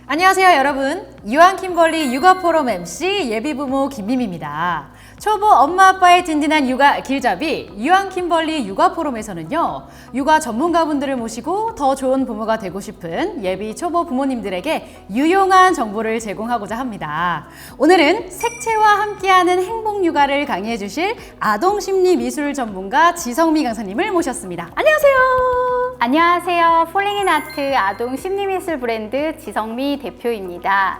안녕하세요 여러분. 유한킴벌리 육아포럼 MC 예비부모 김미미입니다. 초보 엄마 아빠의 든든한 육아 길잡이 유한킴벌리 육아포럼에서는요, 육아 전문가분들을 모시고 더 좋은 부모가 되고 싶은 예비 초보 부모님들에게 유용한 정보를 제공하고자 합니다. 오늘은 색채와 함께하는 행복 육아를 강의해 주실 아동심리미술 전문가 지성미 강사님을 모셨습니다. 안녕하세요. 안녕하세요. 폴링인아트 아동심리미술 브랜드 지성미 대표입니다.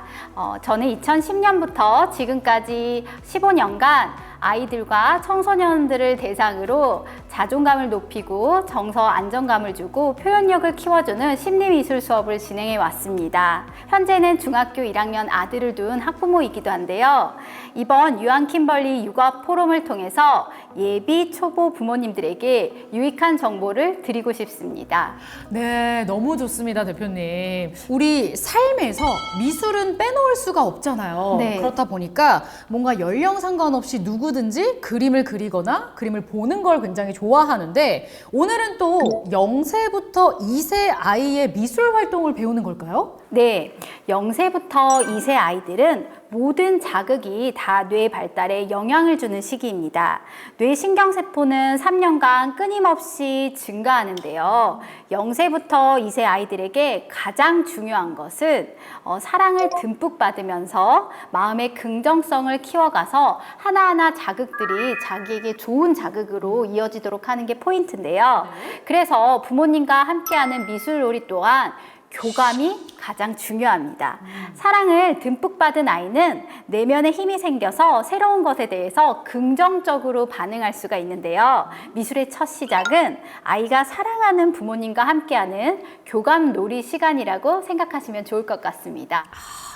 저는 2010년부터 지금까지 15년간 아이들과 청소년들을 대상으로 자존감을 높이고 정서 안정감을 주고 표현력을 키워주는 심리미술 수업을 진행해 왔습니다. 현재는 중학교 1학년 아들을 둔 학부모이기도 한데요. 이번 유한킴벌리 육아 포럼을 통해서 예비 초보 부모님들에게 유익한 정보를 드리고 싶습니다. 네, 너무 좋습니다, 대표님. 우리 삶에서 미술은 빼놓을 수가 없잖아요. 네. 그렇다 보니까 뭔가 연령 상관없이 누구든지 그림을 그리거나 그림을 보는 걸 굉장히 좋아하는데, 오늘은 또 0세부터 2세 아이의 미술 활동을 배우는 걸까요? 네, 0세부터 2세 아이들은 모든 자극이 다 뇌 발달에 영향을 주는 시기입니다. 뇌신경세포는 3년간 끊임없이 증가하는데요. 0세부터 2세 아이들에게 가장 중요한 것은 사랑을 듬뿍 받으면서 마음의 긍정성을 키워가서 하나하나 자극들이 자기에게 좋은 자극으로 이어지도록 하는 게 포인트인데요. 그래서 부모님과 함께하는 미술놀이 또한 교감이 가장 중요합니다. 사랑을 듬뿍 받은 아이는 내면에 힘이 생겨서 새로운 것에 대해서 긍정적으로 반응할 수가 있는데요. 미술의 첫 시작은 아이가 사랑하는 부모님과 함께하는 교감 놀이 시간이라고 생각하시면 좋을 것 같습니다.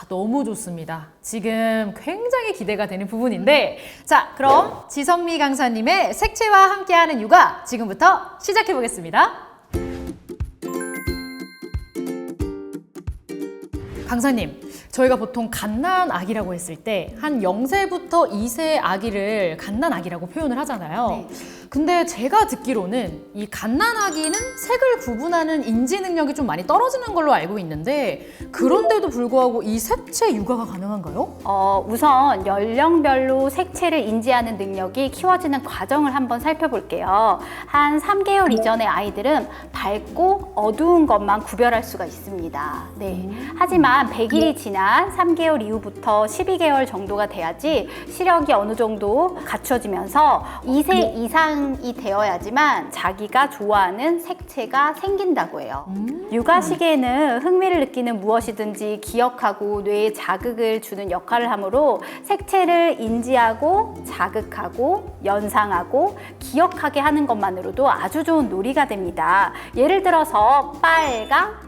너무 좋습니다. 지금 굉장히 기대가 되는 부분인데, 자, 그럼 지성미 강사님의 색채와 함께하는 육아 지금부터 시작해 보겠습니다. 강사님, 저희가 보통 갓난아기라고 했을 때 한 0세부터 2세 아기를 갓난아기라고 표현을 하잖아요. 네. 근데 제가 듣기로는 이 갓난아기는 색을 구분하는 인지 능력이 좀 많이 떨어지는 걸로 알고 있는데, 그런데도 불구하고 이 색채 육아가 가능한가요? 우선 연령별로 색채를 인지하는 능력이 키워지는 과정을 한번 살펴볼게요. 한 3개월 이전의 아이들은 밝고 어두운 것만 구별할 수가 있습니다. 네. 하지만 100일이 지난 3개월 이후부터 12개월 정도가 돼야지 시력이 어느 정도 갖춰지면서 2세 이상이 되어야지만 자기가 좋아하는 색채가 생긴다고 해요. 육아 시기에는 흥미를 느끼는 무엇이든지 기억하고 뇌에 자극을 주는 역할을 하므로 색채를 인지하고 자극하고 연상하고 기억하게 하는 것만으로도 아주 좋은 놀이가 됩니다. 예를 들어서 빨강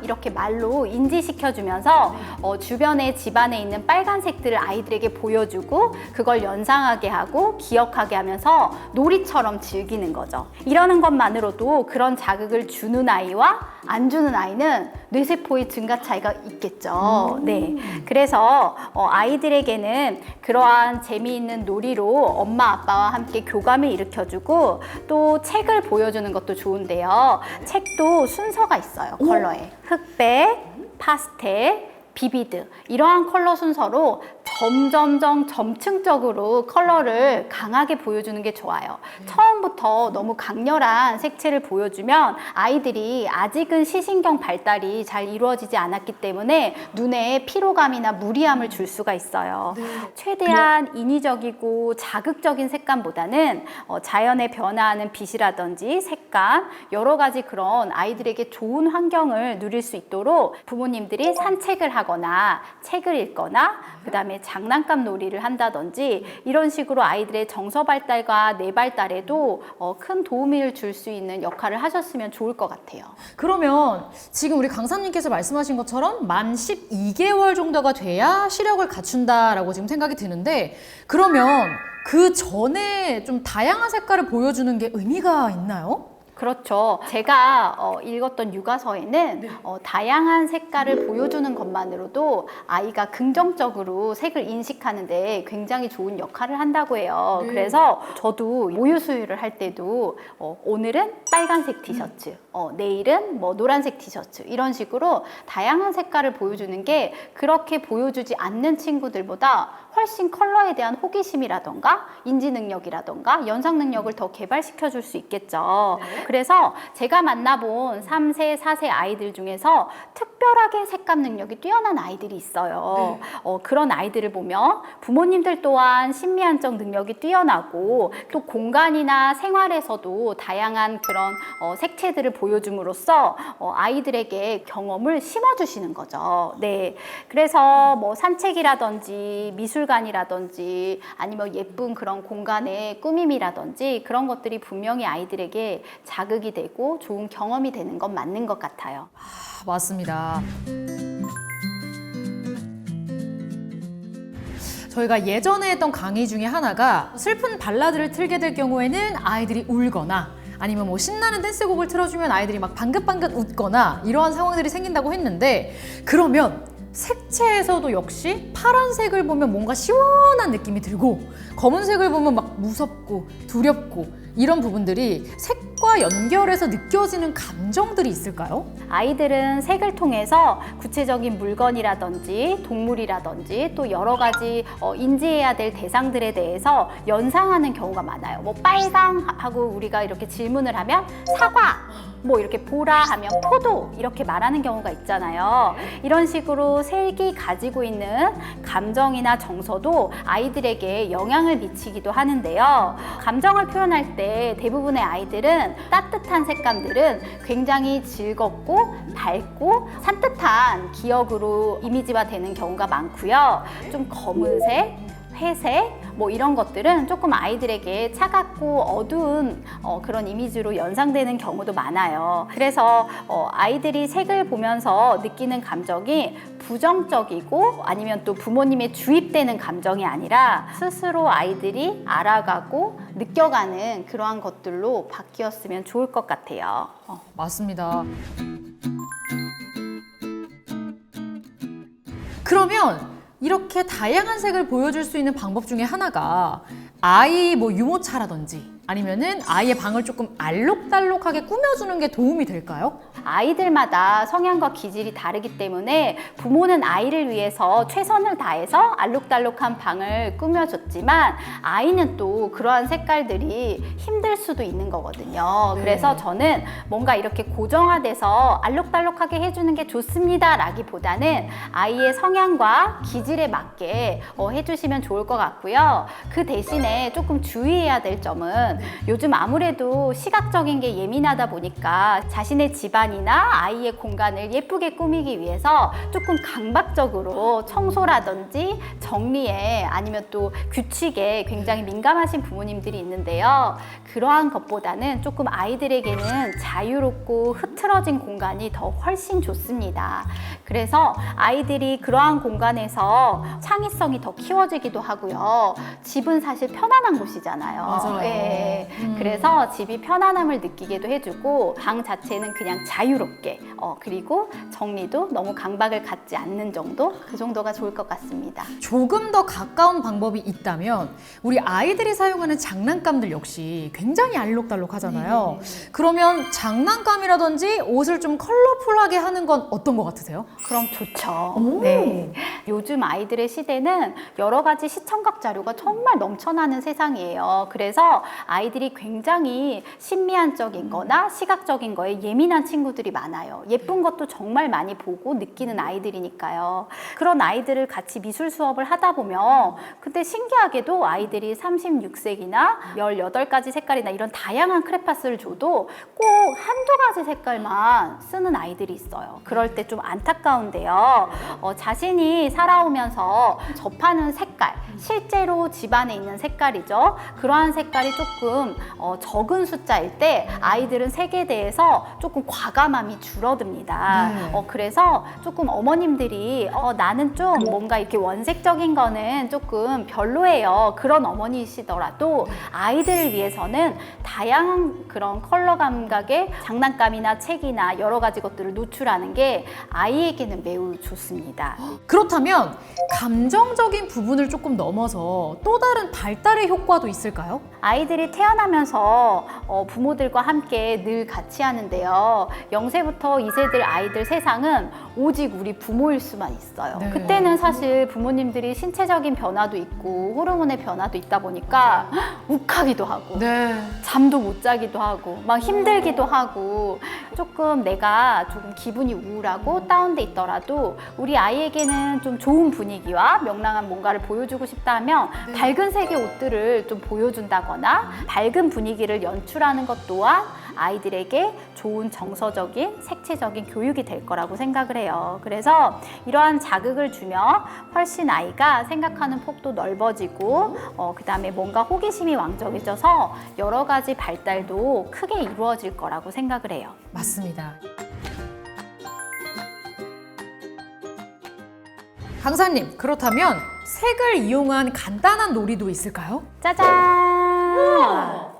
이렇게 말로 인지시켜주면서 주변에 집안에 있는 빨간색들을 아이들에게 보여주고 그걸 연상하게 하고 기억하게 하면서 놀이처럼 즐기는 거죠. 이러는 것만으로도 그런 자극을 주는 아이와 안 주는 아이는 뇌세포의 증가 차이가 있겠죠. 네. 그래서 아이들에게는 그러한 재미있는 놀이로 엄마 아빠와 함께 교감을 일으켜주고 또 책을 보여주는 것도 좋은데요. 책도 순서가 있어요. 컬러에 흑백, 파스텔, 비비드 이러한 컬러 순서로 점층적으로 컬러를 강하게 보여주는 게 좋아요. 처음부터 너무 강렬한 색채를 보여주면 아이들이 아직은 시신경 발달이 잘 이루어지지 않았기 때문에 눈에 피로감이나 무리함을 줄 수가 있어요. 최대한 인위적이고 자극적인 색감보다는 자연에 변화하는 빛이라든지 색감 여러 가지 그런 아이들에게 좋은 환경을 누릴 수 있도록 부모님들이 산책을 하거나 책을 읽거나 그 다음에 장난감 놀이를 한다든지 이런 식으로 아이들의 정서 발달과 뇌 발달에도 큰 도움을 줄 수 있는 역할을 하셨으면 좋을 것 같아요. 그러면 지금 우리 강사님께서 말씀하신 것처럼 만 12개월 정도가 돼야 시력을 갖춘다라고 지금 생각이 드는데, 그러면 그 전에 좀 다양한 색깔을 보여주는 게 의미가 있나요? 그렇죠. 제가 읽었던 육아서에는 다양한 색깔을 보여주는 것만으로도 아이가 긍정적으로 색을 인식하는데 굉장히 좋은 역할을 한다고 해요. 그래서 저도 모유 수유를 할 때도 오늘은 빨간색 티셔츠, 내일은 뭐 노란색 티셔츠 이런 식으로 다양한 색깔을 보여주는 게 그렇게 보여주지 않는 친구들보다 훨씬 컬러에 대한 호기심이라던가 인지 능력이라던가 연상 능력을 더 개발시켜 줄 수 있겠죠. 그래서 제가 만나본 3세, 4세 아이들 중에서 특별하게 색감 능력이 뛰어난 아이들이 있어요. 그런 아이들을 보면 부모님들 또한 심미안적 능력이 뛰어나고 또 공간이나 생활에서도 다양한 그런 색채들을 보여줌으로써 아이들에게 경험을 심어주시는 거죠. 네. 그래서 뭐 산책이라든지 미술관이라든지 아니면 예쁜 그런 공간의 꾸밈이라든지 그런 것들이 분명히 아이들에게 자극이 되고 좋은 경험이 되는 건 맞는 것 같아요. 맞습니다. 저희가 예전에 했던 강의 중에 하나가 슬픈 발라드를 틀게 될 경우에는 아이들이 울거나 아니면 뭐 신나는 댄스곡을 틀어주면 아이들이 막 방긋방긋 웃거나 이러한 상황들이 생긴다고 했는데, 그러면 색채에서도 역시 파란색을 보면 뭔가 시원한 느낌이 들고 검은색을 보면 막 무섭고 두렵고 이런 부분들이 색과 연결해서 느껴지는 감정들이 있을까요? 아이들은 색을 통해서 구체적인 물건이라든지 동물이라든지 또 여러 가지 인지해야 될 대상들에 대해서 연상하는 경우가 많아요. 뭐 빨강하고 우리가 이렇게 질문을 하면 사과, 뭐 이렇게 보라 하면 포도 이렇게 말하는 경우가 있잖아요. 이런 식으로 색이 가지고 있는 감정이나 정서도 아이들에게 영향을 미치기도 하는데요. 감정을 표현할 때 대부분의 아이들은 따뜻한 색감들은 굉장히 즐겁고 밝고 산뜻한 기억으로 이미지화 되는 경우가 많고요. 좀 검은색, 회색 뭐 이런 것들은 조금 아이들에게 차갑고 어두운 그런 이미지로 연상되는 경우도 많아요. 그래서 아이들이 색을 보면서 느끼는 감정이 부정적이고 아니면 또 부모님의 주입되는 감정이 아니라 스스로 아이들이 알아가고 느껴가는 그러한 것들로 바뀌었으면 좋을 것 같아요. 맞습니다. 그러면 이렇게 다양한 색을 보여줄 수 있는 방법 중에 하나가 아이 뭐 유모차라든지 아니면은 아이의 방을 조금 알록달록하게 꾸며주는 게 도움이 될까요? 아이들마다 성향과 기질이 다르기 때문에 부모는 아이를 위해서 최선을 다해서 알록달록한 방을 꾸며줬지만 아이는 또 그러한 색깔들이 힘들 수도 있는 거거든요. 그래서 저는 뭔가 이렇게 고정화돼서 알록달록하게 해주는 게 좋습니다 라기보다는 아이의 성향과 기질에 맞게 해주시면 좋을 것 같고요. 그 대신에 조금 주의해야 될 점은 요즘 아무래도 시각적인 게 예민하다 보니까 자신의 집안이나 아이의 공간을 예쁘게 꾸미기 위해서 조금 강박적으로 청소라든지 정리에 아니면 또 규칙에 굉장히 민감하신 부모님들이 있는데요. 그러한 것보다는 조금 아이들에게는 자유롭고 흐트러진 공간이 더 훨씬 좋습니다. 그래서 아이들이 그러한 공간에서 창의성이 더 키워지기도 하고요. 집은 사실 편안한 곳이잖아요. 맞아요. 네. 그래서 집이 편안함을 느끼게도 해주고 방 자체는 그냥 자유롭게 그리고 정리도 너무 강박을 갖지 않는 정도? 그 정도가 좋을 것 같습니다. 조금 더 가까운 방법이 있다면 우리 아이들이 사용하는 장난감들 역시 굉장히 알록달록하잖아요. 그러면 장난감이라든지 옷을 좀 컬러풀하게 하는 건 어떤 것 같으세요? 그럼 좋죠. 네. 요즘 아이들의 시대는 여러 가지 시청각 자료가 정말 넘쳐나는 세상이에요. 그래서 아이들이 굉장히 심미안적인 거나 시각적인 거에 예민한 친구들이 많아요. 예쁜 것도 정말 많이 보고 느끼는 아이들이니까요. 그런 아이들을 같이 미술 수업을 하다 보면 근데 신기하게도 아이들이 36색이나 18가지 색깔이나 이런 다양한 크레파스를 줘도 꼭 한두 가지 색깔만 쓰는 아이들이 있어요. 그럴 때 좀 안타까운데요. 자신이 살아오면서 접하는 색깔, 실제로 집안에 있는 색깔이죠. 그러한 색깔이 조금 적은 숫자일 때 아이들은 색에 대해서 조금 과감함이 줄어듭니다. 네. 그래서 조금 어머님들이 나는 좀 뭔가 이렇게 원색적인 거는 조금 별로예요. 그런 어머니시더라도 아이들을 위해서는 다양한 그런 컬러 감각의 장난감이나 책이나 여러 가지 것들을 노출하는 게 아이에게는 매우 좋습니다. 그렇다면 감정적인 부분을 조금 넘어서 또 다른 발달의 효과도 있을까요? 아이들이 태어나면서 부모들과 함께 늘 같이 하는데요. 0세부터 2세들 아이들 세상은 오직 우리 부모일 수만 있어요. 네. 그때는 사실 부모님들이 신체적인 변화도 있고 호르몬의 변화도 있다 보니까 욱하기도 하고 네. 잠도 못 자기도 하고 막 힘들기도 하고 조금 내가 조금 기분이 우울하고 다운돼 있더라도 우리 아이에게는 좀 좋은 분위기와 명랑한 뭔가를 보여주고 싶다 하면 밝은 색의 옷들을 좀 보여준다거나 밝은 분위기를 연출하는 것 또한 아이들에게 좋은 정서적인 색채적인 교육이 될 거라고 생각을 해요. 그래서 이러한 자극을 주면 훨씬 아이가 생각하는 폭도 넓어지고 그다음에 뭔가 호기심이 왕성해져서 여러 가지 발달도 크게 이루어질 거라고 생각을 해요. 맞습니다. 강사님, 그렇다면 색을 이용한 간단한 놀이도 있을까요? 짜잔!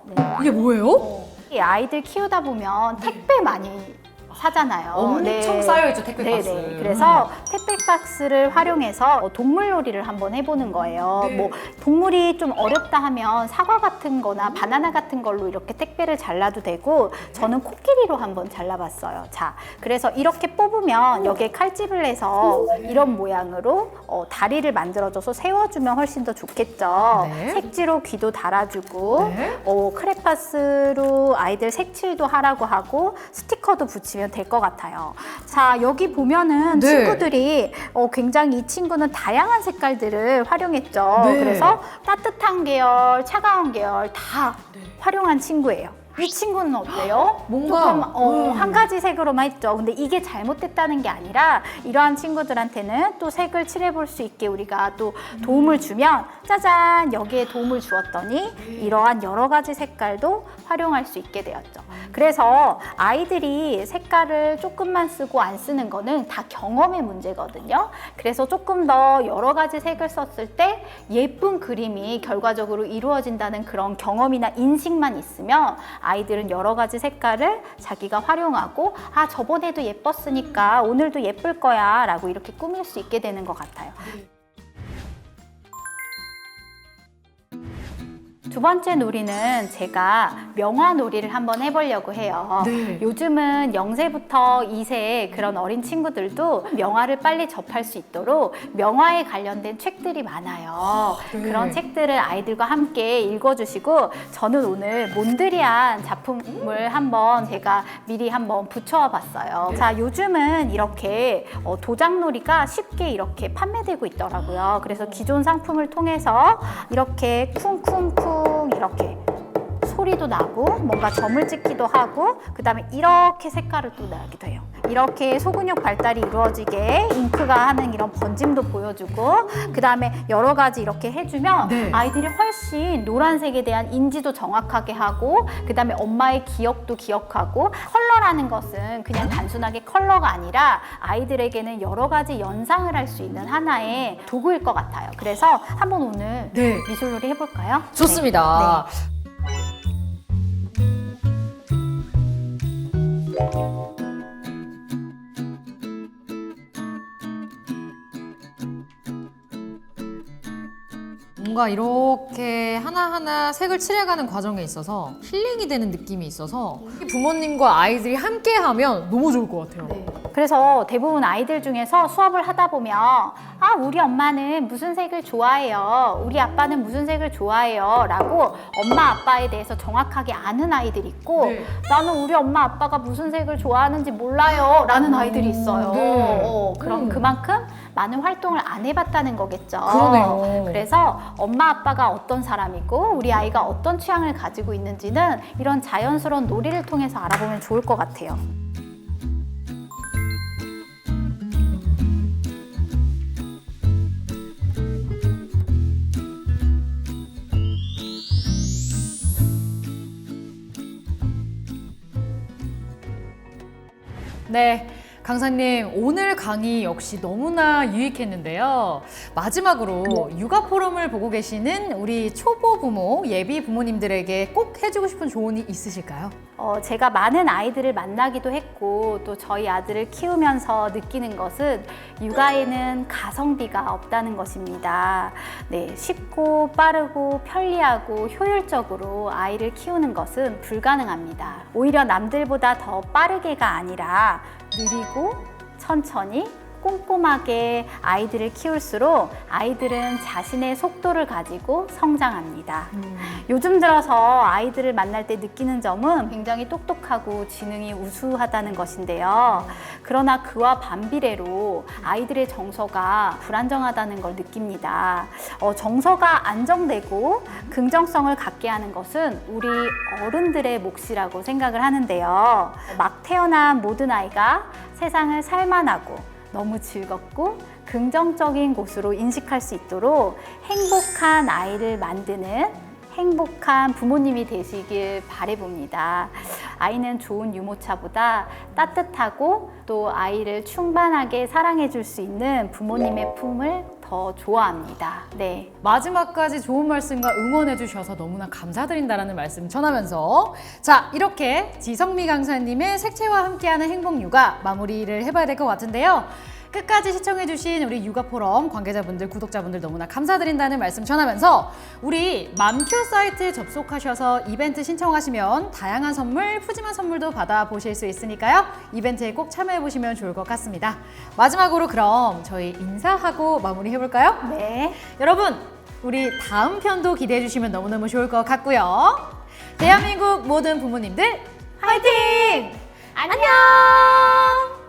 네. 이게 뭐예요? 이 아이들 키우다 보면 택배 많이 사잖아요. 엄청 쌓여있죠, 택배 네네. 박스. 그래서 택배 박스를 활용해서 동물 놀이를 한번 해보는 거예요. 네. 뭐 동물이 좀 어렵다 하면 사과 같은 거나 바나나 같은 걸로 이렇게 택배를 잘라도 되고 저는 코끼리로 한번 잘라봤어요. 자, 그래서 이렇게 뽑으면 여기에 칼집을 내서 이런 모양으로 다리를 만들어줘서 세워주면 훨씬 더 좋겠죠. 네. 색지로 귀도 달아주고 네. 크레파스로 아이들 색칠도 하라고 하고 스티커도 붙이면 될 것 같아요. 자, 여기 보면은 네. 친구들이 굉장히 이 친구는 다양한 색깔들을 활용했죠. 네. 그래서 따뜻한 계열, 차가운 계열 다 활용한 친구예요. 이 친구는 어때요? 뭔가, 조금 한 가지 색으로만 했죠. 근데 이게 잘못됐다는 게 아니라 이러한 친구들한테는 또 색을 칠해볼 수 있게 우리가 또 도움을 주면 짜잔 여기에 도움을 주었더니 이러한 여러 가지 색깔도 활용할 수 있게 되었죠. 그래서 아이들이 색깔을 조금만 쓰고 안 쓰는 거는 다 경험의 문제거든요. 그래서 조금 더 여러 가지 색을 썼을 때 예쁜 그림이 결과적으로 이루어진다는 그런 경험이나 인식만 있으면 아이들은 여러 가지 색깔을 자기가 활용하고 아 저번에도 예뻤으니까 오늘도 예쁠 거야 라고 이렇게 꾸밀 수 있게 되는 것 같아요. 두 번째 놀이는 제가 명화 놀이를 한번 해보려고 해요. 네. 요즘은 0세부터 2세 그런 어린 친구들도 명화를 빨리 접할 수 있도록 명화에 관련된 책들이 많아요. 네. 그런 책들을 아이들과 함께 읽어주시고 저는 오늘 몬드리안 작품을 한번 제가 미리 한번 붙여 봤어요. 자, 요즘은 이렇게 도장놀이가 쉽게 이렇게 판매되고 있더라고요. 그래서 기존 상품을 통해서 이렇게 쿵쿵쿵 이렇게 소리도 나고 뭔가 점을 찍기도 하고 그 다음에 이렇게 색깔을 또 나기도 해요. 이렇게 소근육 발달이 이루어지게 잉크가 하는 이런 번짐도 보여주고 그 다음에 여러 가지 이렇게 해주면 네. 아이들이 훨씬 노란색에 대한 인지도 정확하게 하고 그 다음에 엄마의 기억도 기억하고 컬러라는 것은 그냥 단순하게 컬러가 아니라 아이들에게는 여러 가지 연상을 할 수 있는 하나의 도구일 것 같아요. 그래서 한번 오늘 네. 미술놀이 해볼까요? 좋습니다. 뭔가 이렇게 하나하나 색을 칠해가는 과정에 있어서 힐링이 되는 느낌이 있어서 부모님과 아이들이 함께 하면 너무 좋을 것 같아요. 그래서 대부분 아이들 중에서 수업을 하다 보면 아 우리 엄마는 무슨 색을 좋아해요 우리 아빠는 무슨 색을 좋아해요 라고 엄마 아빠에 대해서 정확하게 아는 아이들이 있고 네. 나는 우리 엄마 아빠가 무슨 색을 좋아하는지 몰라요 라는 아이들이 있어요. 네. 그럼 그만큼 많은 활동을 안 해봤다는 거겠죠. 그러네요. 그래서 엄마 아빠가 어떤 사람이고 우리 아이가 어떤 취향을 가지고 있는지는 이런 자연스러운 놀이를 통해서 알아보면 좋을 것 같아요. 네, 강사님 오늘 강의 역시 너무나 유익했는데요. 마지막으로 육아 포럼을 보고 계시는 우리 초보 부모, 예비 부모님들에게 꼭 해주고 싶은 조언이 있으실까요? 제가 많은 아이들을 만나기도 했고 또 저희 아들을 키우면서 느끼는 것은 육아에는 가성비가 없다는 것입니다. 네, 쉽고 빠르고 편리하고 효율적으로 아이를 키우는 것은 불가능합니다. 오히려 남들보다 더 빠르게가 아니라 느리고 천천히 꼼꼼하게 아이들을 키울수록 아이들은 자신의 속도를 가지고 성장합니다. 요즘 들어서 아이들을 만날 때 느끼는 점은 굉장히 똑똑하고 지능이 우수하다는 것인데요. 그러나 그와 반비례로 아이들의 정서가 불안정하다는 걸 느낍니다. 정서가 안정되고 긍정성을 갖게 하는 것은 우리 어른들의 몫이라고 생각을 하는데요. 막 태어난 모든 아이가 세상을 살만하고 너무 즐겁고 긍정적인 곳으로 인식할 수 있도록 행복한 아이를 만드는 행복한 부모님이 되시길 바라봅니다. 아이는 좋은 유모차보다 따뜻하고 또 아이를 충만하게 사랑해 줄 수 있는 부모님의 품을 더 좋아합니다. 네. 마지막까지 좋은 말씀과 응원해 주셔서 너무나 감사드린다라는 말씀 전하면서 자, 이렇게 지성미 강사님의 색채와 함께하는 행복육아 마무리를 해봐야 될 것 같은데요. 끝까지 시청해주신 우리 육아포럼 관계자분들, 구독자분들 너무나 감사드린다는 말씀 전하면서 우리 맘큐 사이트에 접속하셔서 이벤트 신청하시면 다양한 선물, 푸짐한 선물도 받아보실 수 있으니까요. 이벤트에 꼭 참여해보시면 좋을 것 같습니다. 마지막으로 그럼 저희 인사하고 마무리해볼까요? 네. 여러분, 우리 다음 편도 기대해주시면 너무너무 좋을 것 같고요. 대한민국 모든 부모님들 화이팅! 안녕!